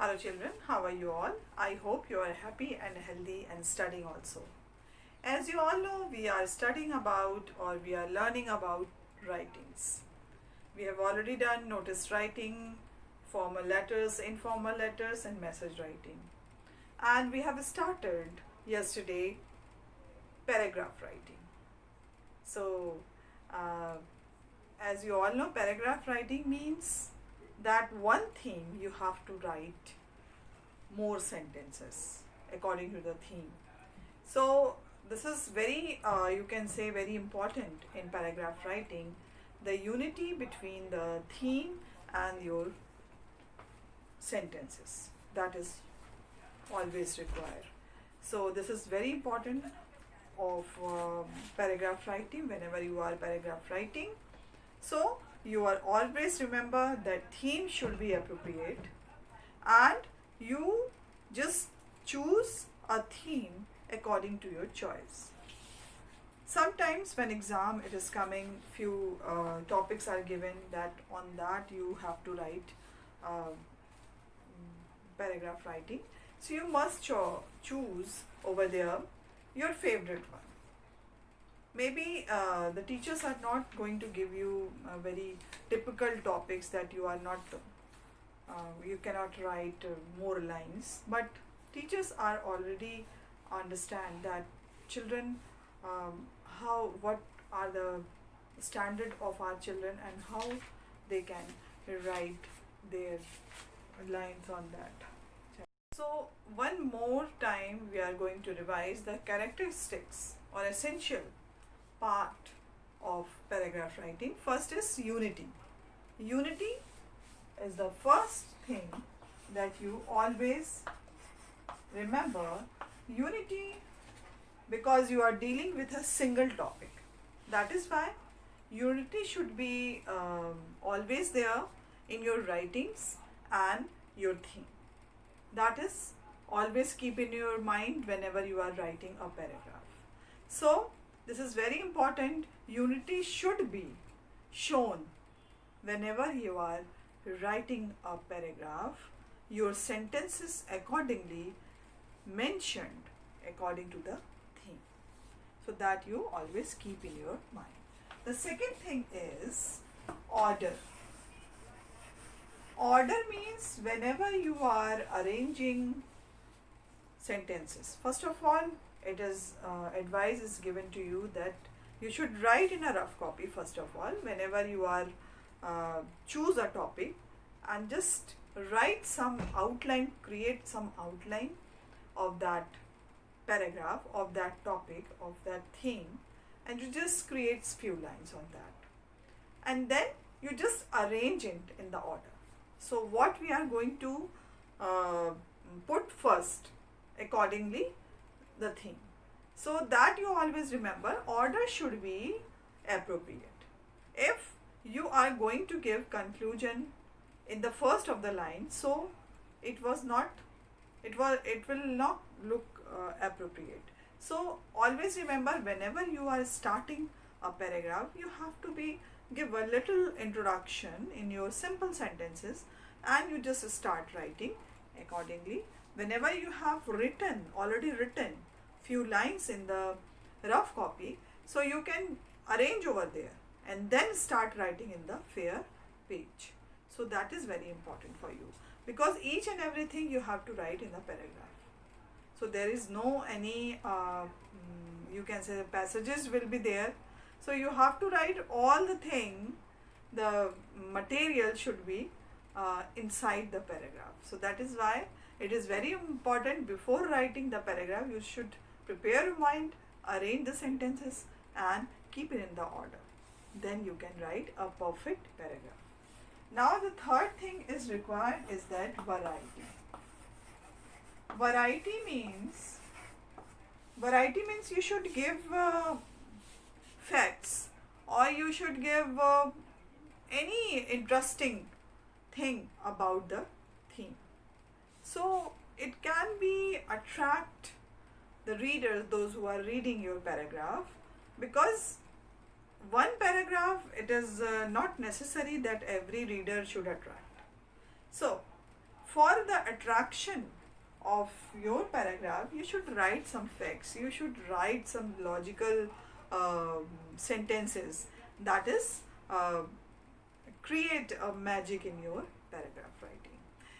Hello children, how are you all? I hope you are happy and healthy and studying also. As you all know, we are studying about or we are learning about writings. We have already done notice writing, formal letters, informal letters and message writing. And we have started yesterday paragraph writing. So, uh, as you all know, paragraph writing means that one theme you have to write more sentences according to the theme. So this is very, you can say, very important in paragraph writing, the unity between the theme and your sentences. That is always required. So this is very important of paragraph writing whenever you are paragraph writing. So you are always remember that theme should be appropriate and you just choose a theme according to your choice. Sometimes when exam it is coming, few topics are given that on that you have to write paragraph writing. So you must choose over there your favorite one. Maybe the teachers are not going to give you very typical topics that you are not you cannot write more lines, but teachers are already understand that children what are the standard of our children and how they can write their lines on that. So one more time we are going to revise the characteristics or essential part of paragraph writing. First is unity. Unity is the first thing that you always remember. Unity, because you are dealing with a single topic. That is why unity should be always there in your writings and your theme. That is always keep in your mind whenever you are writing a paragraph. So this is very important. Unity should be shown whenever you are writing a paragraph. Your sentences accordingly mentioned according to the theme. So that you always keep in your mind. The second thing is order. Order means whenever you are arranging sentences. First of all, it is advice is given to you that you should write in a rough copy first of all whenever you are choose a topic and just write some outline, create some outline of that paragraph, of that topic, of that theme, and you just create few lines on that and then you just arrange it in the order. So what we are going to put first accordingly the theme. So that you always remember, order should be appropriate. If you are going to give conclusion in the first of the line, so it will not look appropriate. So always remember, whenever you are starting a paragraph, you have to give a little introduction in your simple sentences and you just start writing accordingly. Whenever you have already written few lines in the rough copy, so you can arrange over there and then start writing in the fair page. So that is very important for you because each and everything you have to write in the paragraph. So there is no any you can say the passages will be there. So you have to write all the thing, the material should be inside the paragraph. So that is why it is very important, before writing the paragraph you should prepare your mind, arrange the sentences and keep it in the order. Then you can write a perfect paragraph. Now the third thing is required is that variety. Variety means you should give facts or you should give any interesting thing about the theme. So it can be attract the readers, those who are reading your paragraph, because one paragraph, it is not necessary that every reader should attract. So for the attraction of your paragraph, you should write some facts, you should write some logical sentences, that is, create a magic in your paragraph writing.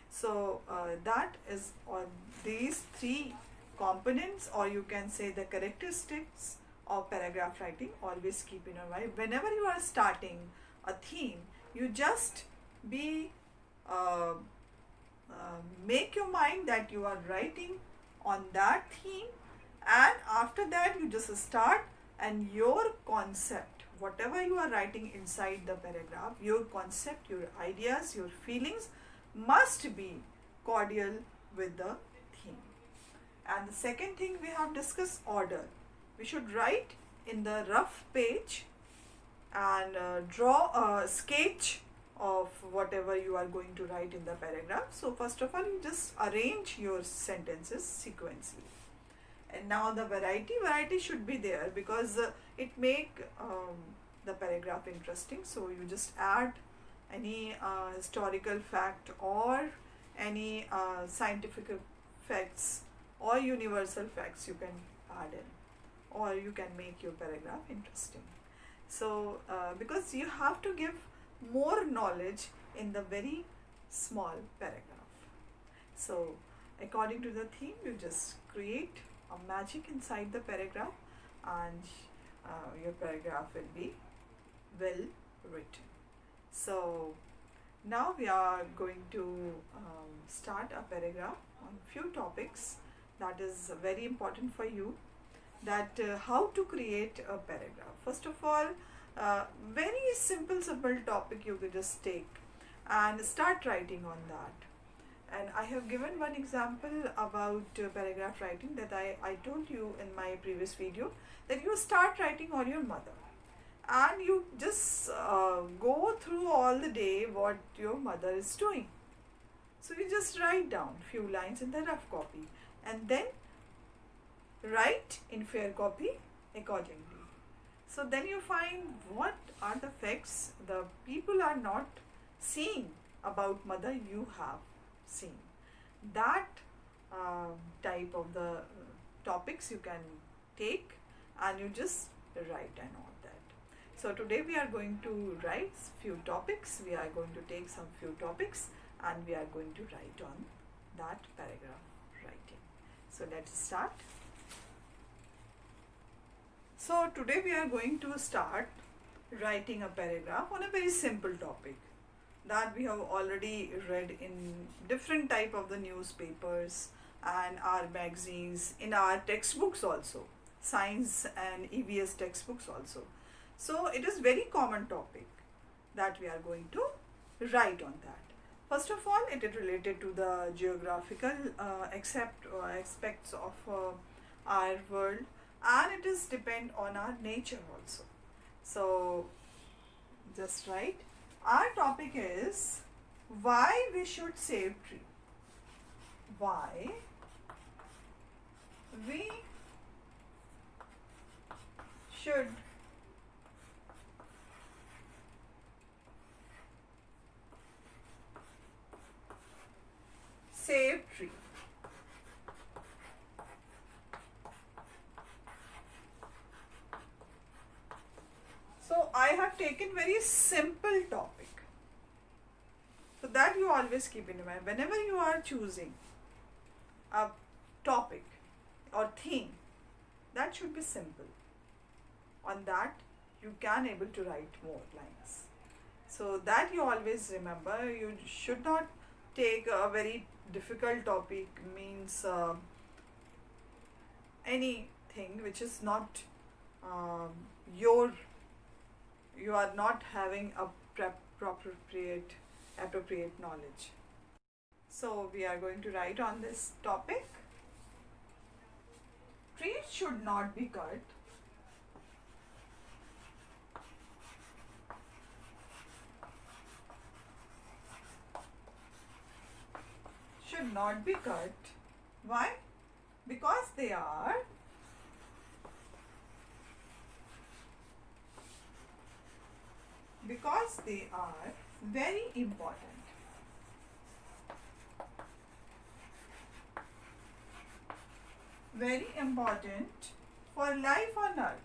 So that is on these three components, or you can say the characteristics of paragraph writing. Always keep in your mind whenever you are starting a theme, you just be uh, make your mind that you are writing on that theme, and after that you just start, and your concept, whatever you are writing inside the paragraph, your concept, your ideas, your feelings must be cordial with the theme. And the second thing we have discussed, order. We should write in the rough page and draw a sketch of whatever you are going to write in the paragraph. So first of all, you just arrange your sentences sequentially. And now the variety should be there, because it make the paragraph interesting. So you just add any historical fact, or any scientific facts, or universal facts you can add in, or you can make your paragraph interesting. So because you have to give more knowledge in the very small paragraph. So according to the theme, you just create a magic inside the paragraph, and your paragraph will be well written. So now we are going to start a paragraph on few topics that is very important for you, that how to create a paragraph. First of all, very simple topic you could just take and start writing on that. And I have given one example about paragraph writing, that I told you in my previous video, that you start writing on your mother, and you just go through all the day what your mother is doing. So you just write down few lines in the rough copy, and then write in fair copy accordingly. So then you find what are the facts the people are not seeing about mother you have seen. That type of the topics you can take, and you just write and all that. So today we are going to write few topics. We are going to take some few topics, and we are going to write on that paragraph writing. So let's start. So today we are going to start writing a paragraph on a very simple topic that we have already read in different type of the newspapers and our magazines, in our textbooks also, science and EVS textbooks also. So it is very common topic that we are going to write on that. First of all, it is related to the geographical aspects of our world, and it is depend on our nature also. So just write. Our topic is why we should save tree. Why we should save tree. So I have taken very simple topic, so that you always keep in mind whenever you are choosing a topic or theme, that should be simple. On that you can able to write more lines. So that you always remember, you should not take a very difficult topic, means anything which is not you are not having a appropriate knowledge. So we are going to write on this topic. Trees should not be cut. Should not be cut. Why? Because they are very important. very important for life on earth.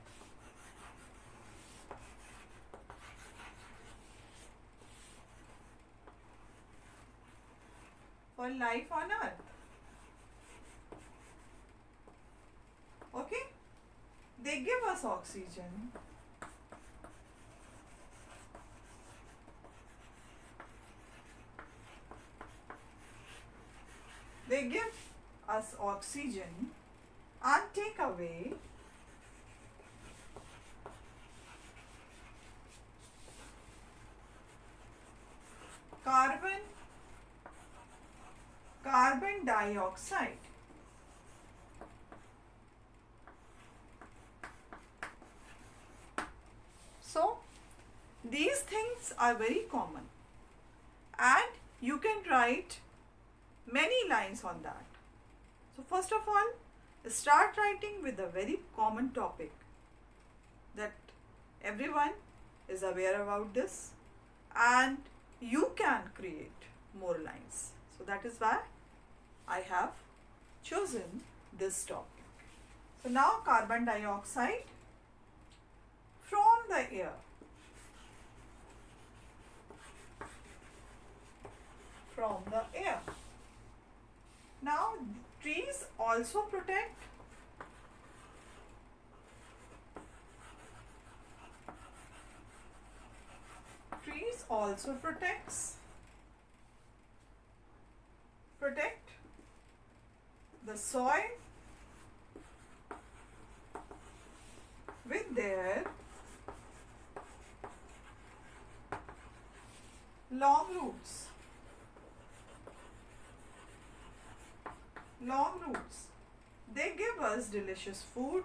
For life on earth. Okay? They give us oxygen. They give us oxygen and take away carbon dioxide. So these things are very common and you can write many lines on that. So first of all, start writing with a very common topic that everyone is aware about this and you can create more lines. So that is why I have chosen this topic. So now carbon dioxide from the air. From the air. Now trees also protect protect the soil with their long roots. They give us delicious food.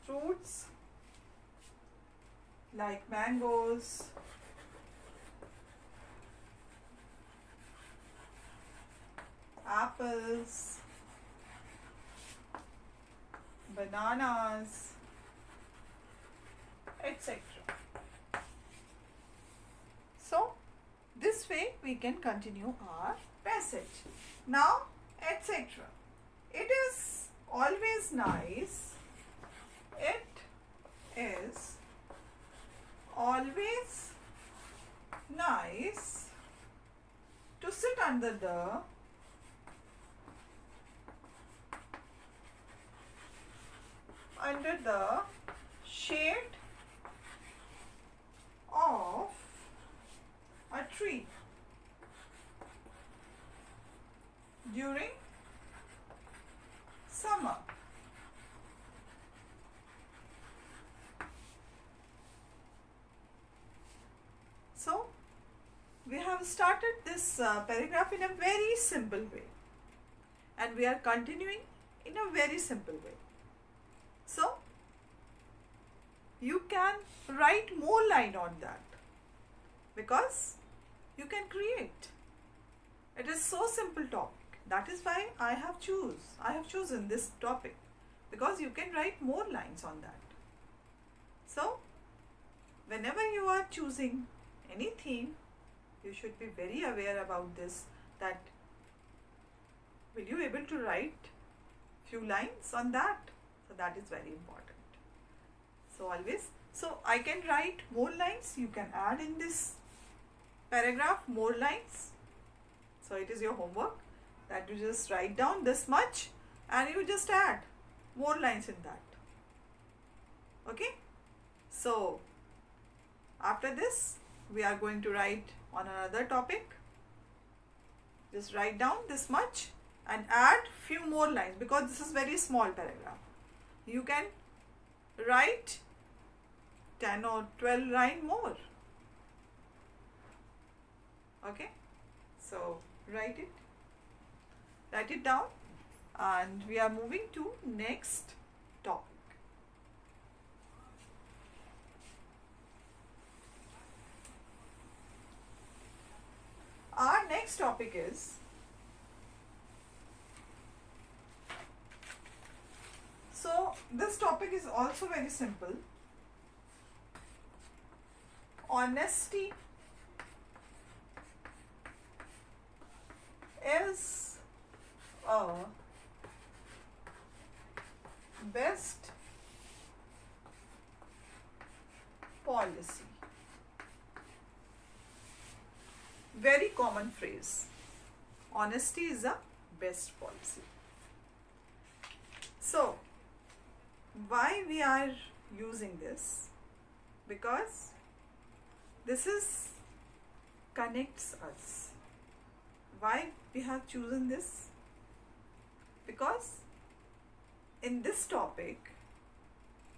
Fruits like mangoes, apples, bananas, etc. So this way we can continue our passage. Now, etc. It is always nice. It is always nice to sit under the shade of a tree during summer. So we have started this paragraph in a very simple way and we are continuing in a very simple way. So you can write more line on that because you can create. It is so simple topic. That is why I have chosen this topic because you can write more lines on that. So whenever you are choosing any theme, you should be very aware about this, that will you able to write few lines on that? So that is very important. So always, so I can write more lines, you can add in this paragraph more lines. So it is your homework that you just write down this much and you just add more lines in that. Okay? So after this we are going to write on another topic. Just write down this much and add few more lines because this is very small paragraph. You can write 10 or 12 line more. Okay? So write it down and we are moving to next topic. next topic is so this topic is also very simple. Honesty is a best policy. Very common phrase. Honesty is a best policy. So, why we are using this? Because this is connects us. Why we have chosen this? Because in this topic,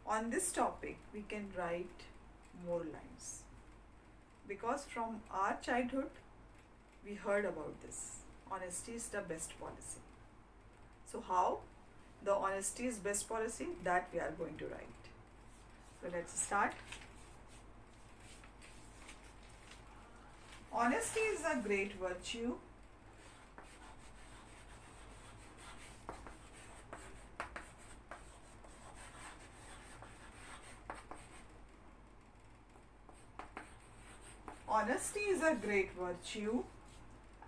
on this topic, we can write more lines. Because from our childhood, we heard about this. Honesty is the best policy. So how the honesty is best policy, that we are going to write. So let's start. Honesty is a great virtue. Honesty is a great virtue,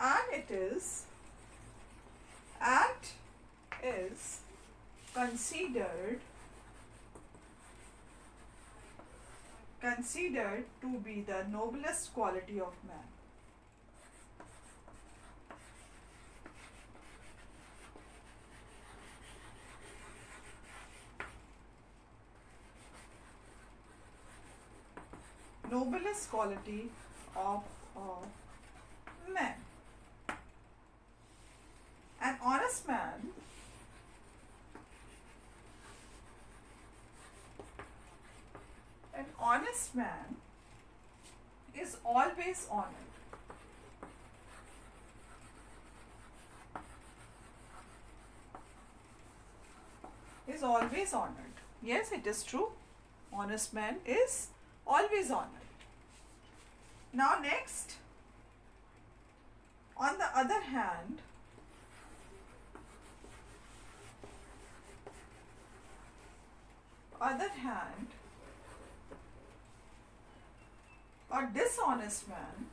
and it is considered to be the noblest quality of man. Noblest quality of man. An honest man is always honored. Is always honored. Yes, it is true. Honest man is always honored. Now next, on the other hand, a dishonest man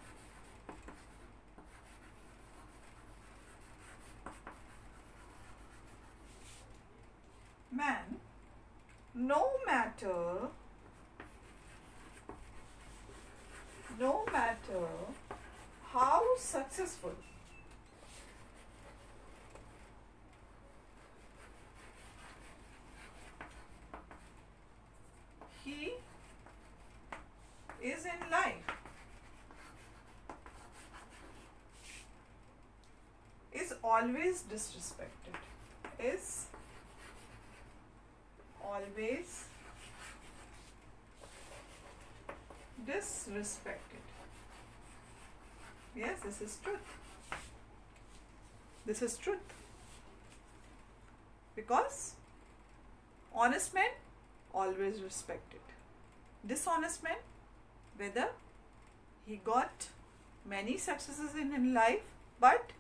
no matter how successful he is in life, is always disrespected. Is always disrespected. Yes, this is truth. This is truth. Because honest men always respected. Dishonest man, whether he got many successes in life, but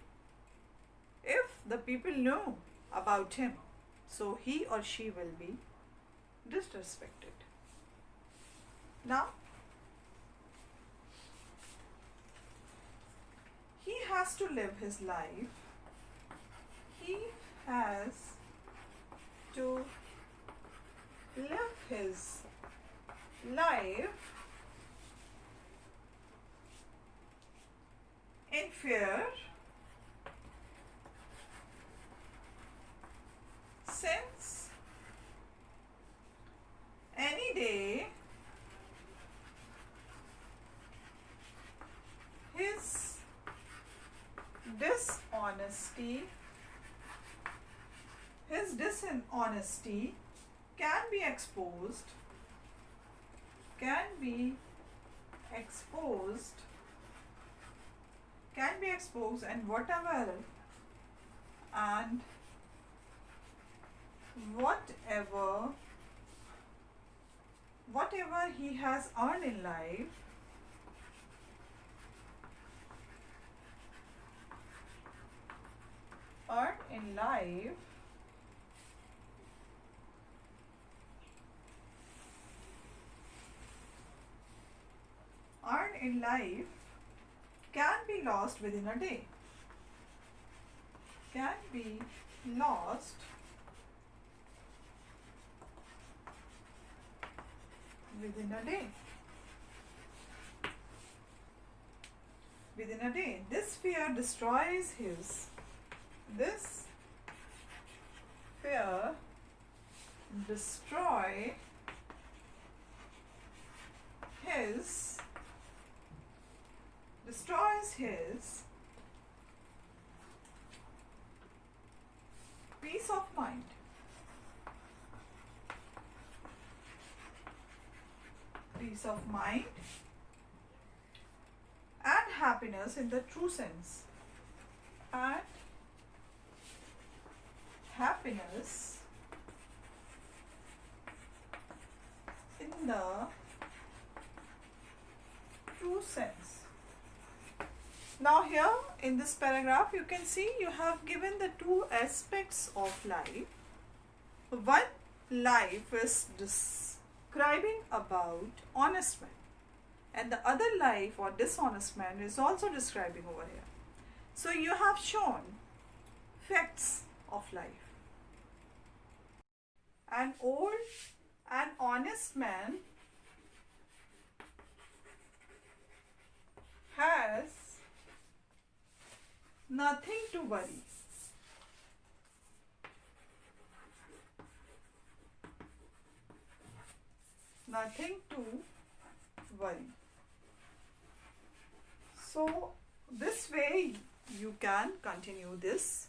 if the people know about him, so he or she will be disrespected. Now, he has to live his life. He has to live his life in fear, since any day his dishonesty can be exposed and whatever he has earned in life in life earned in life can be lost within a day. Can be lost within a day. Within a day. This fear destroys his. This fear destroy his destroys his peace of mind. Peace of mind and happiness in the true sense. And happiness in the true sense. Now here in this paragraph you can see you have given the two aspects of life. One life is describing about honest man, and the other life or dishonest man is also describing over here. So you have shown facts of life. An honest man has nothing to worry. Nothing to worry. So this way you can continue this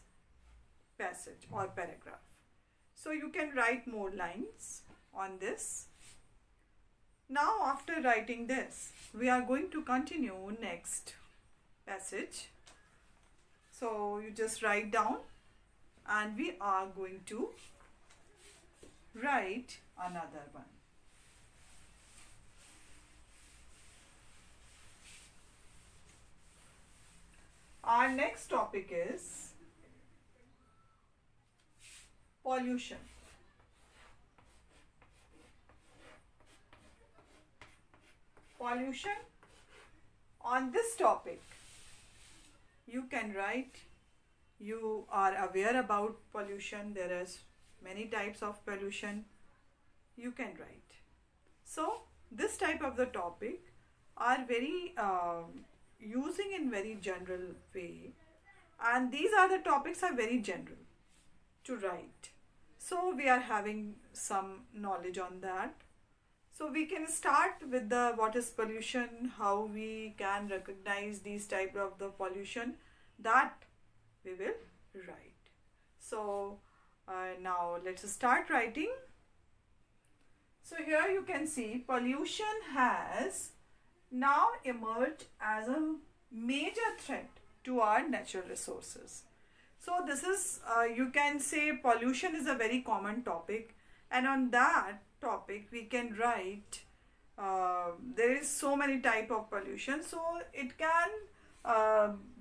passage or paragraph. So you can write more lines on this. Now after writing this, we are going to continue next passage. So you just write down and we are going to write another one. Our next topic is pollution. Pollution. On this topic, you can write, you are aware about pollution, there is many types of pollution, you can write. So this type of the topic are very using in very general way, and these are the topics are very general to write. So we are having some knowledge on that. So we can start with the what is pollution, how we can recognize these type of the pollution, that we will write. So now let's start writing. So here you can see pollution has now emerged as a major threat to our natural resources. So this is, you can say pollution is a very common topic, and on that topic we can write, there is so many type of pollution. So it can,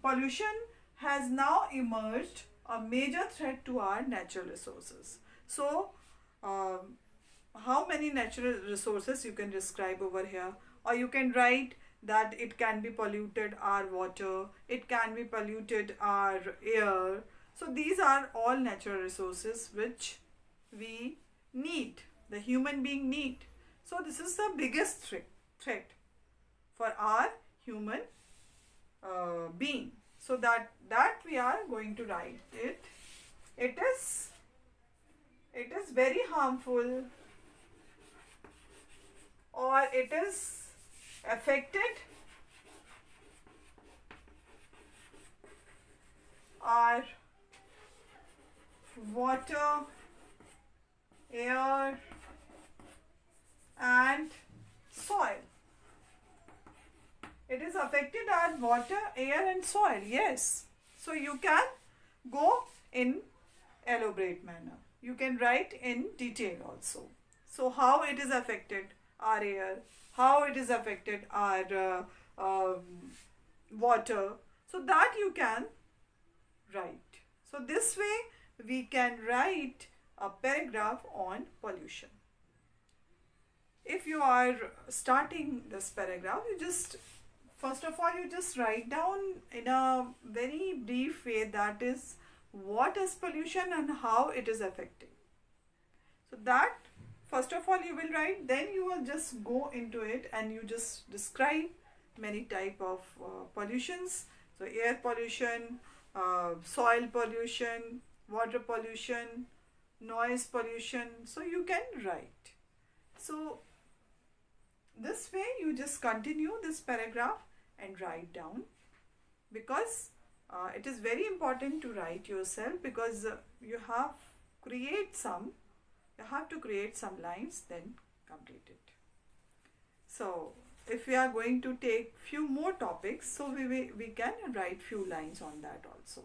pollution has now emerged a major threat to our natural resources. So how many natural resources you can describe over here, or you can write that it can be polluted our water, it can be polluted our air. So these are all natural resources which we need, the human being need. So this is the biggest threat for our human being. So that we are going to write it. It is very harmful, or it is affected our water, air and soil. It is affected our water, air and soil. Yes. So you can go in elaborate manner. You can write in detail also. So how it is affected our air, how it is affected our water. So that you can write. So this way we can write a paragraph on pollution. If you are starting this paragraph, you just first of all you just write down in a very brief way, that is what is pollution and how it is affecting. So that first of all you will write, then you will just go into it and you just describe many type of pollutions. So air pollution, soil pollution, water pollution, noise pollution. So you can write. So this way you just continue this paragraph and write down, because it is very important to write yourself, because you have to create some lines, then complete it. So if we are going to take few more topics, so we can write few lines on that also.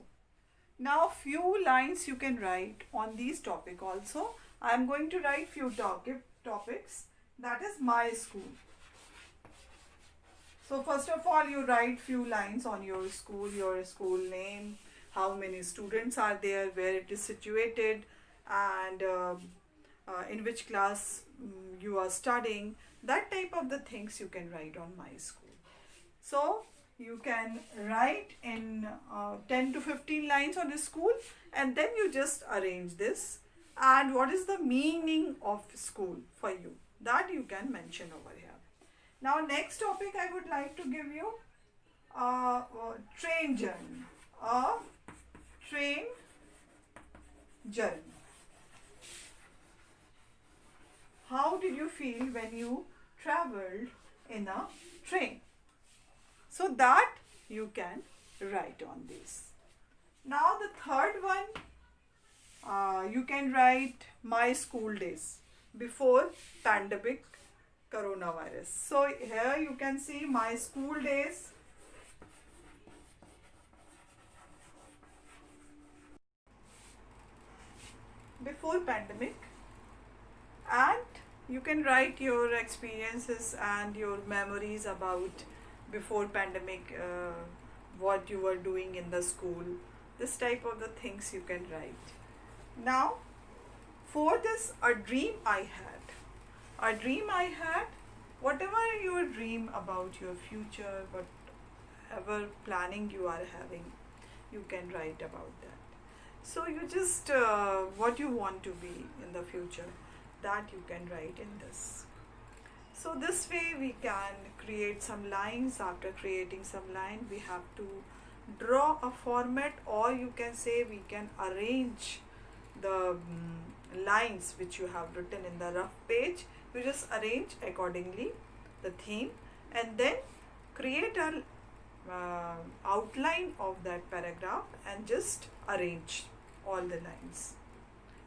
Now few lines you can write on these topic also. I am going to write few topics, that is my school. So first of all you write few lines on your school name, how many students are there, where it is situated, and in which class you are studying. That type of the things you can write on my school. So you can write in 10 to 15 lines on the school, and then you just arrange this, and what is the meaning of school for you, that you can mention over here. Now next topic I would like to give you train journey. A train journey. How did you feel when you traveled in a train? So that you can write on this. Now the third one, you can write my school days before pandemic coronavirus. So here you can see my school days. Before pandemic, and you can write your experiences and your memories about before pandemic, what you were doing in the school. This type of the things you can write. Now for this, a dream I had, whatever your dream about your future, whatever planning you are having, you can write about that. So you just what you want to be in the future, that you can write in this. So this way we can create some lines. After creating some line, we have to draw a format, or you can say we can arrange the lines which you have written in the rough page. You just arrange accordingly the theme, and then create a outline of that paragraph and just arrange all the lines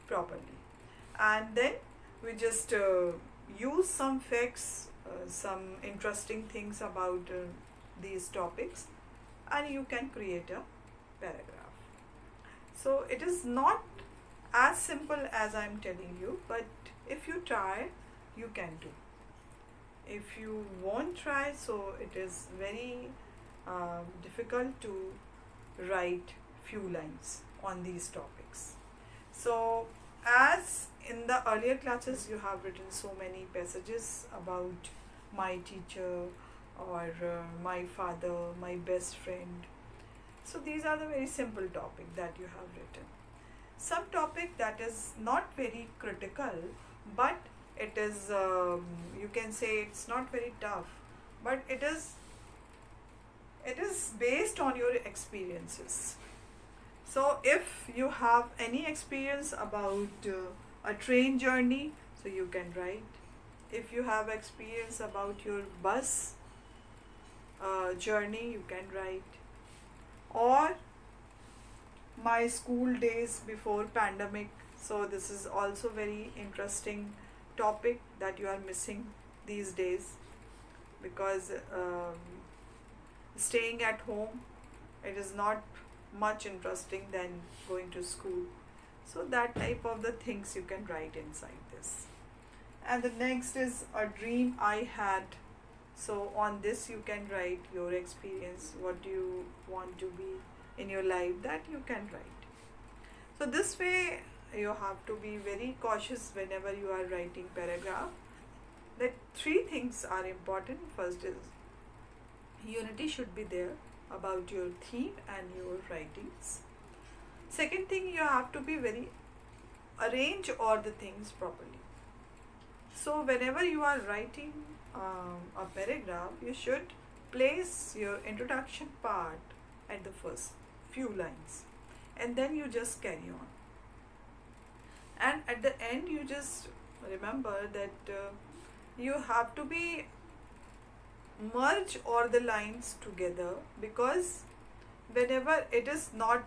properly. And then we just use some facts, some interesting things about these topics, and you can create a paragraph. So it is not as simple as I am telling you, but if you try, you can do. If you won't try, so it is very difficult to write few lines on these topics. So as in the earlier classes you have written so many passages about my teacher, or my father, my best friend. So these are the very simple topic that you have written. Some topic that is not very critical, but it is you can say it's not very tough, but it is based on your experiences. So if you have any experience about a train journey, so you can write. If you have experience about your bus journey, you can write. Or my school days before pandemic. So this is also very interesting topic that you are missing these days, because staying at home, it is not much interesting than going to school. So that type of the things you can write inside this. And the next is a dream I had. So on this you can write your experience, what do you want to be in your life, that you can write. So this way you have to be very cautious whenever you are writing paragraph. That three things are important. First is unity should be there about your theme and your writings. Second thing, you have to be very arrange all the things properly. So whenever you are writing a paragraph, you should place your introduction part at the first few lines, and then you just carry on. And at the end, you just remember that you have to be merge all the lines together, because whenever it is not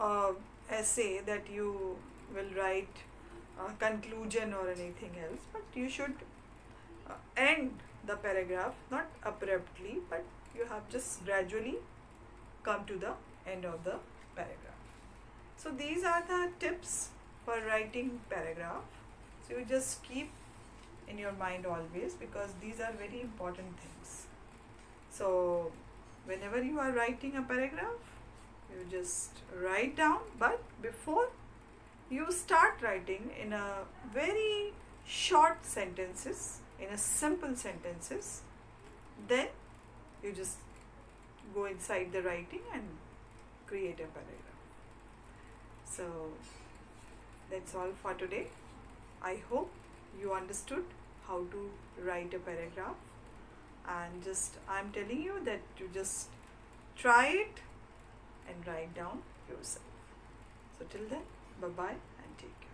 a essay that you will write a conclusion or anything else, but you should end the paragraph not abruptly, but you have just gradually come to the end of the paragraph. So these are the tips for writing paragraph. So you just keep in your mind always, because these are very important things. So whenever you are writing a paragraph, you just write down, but before you start writing in a very short sentences, in a simple sentences, then you just go inside the writing and create a paragraph. So that's all for today. I hope you understood how to write a paragraph, and just I'm telling you that you just try it and write down yourself. So till then, bye bye and take care.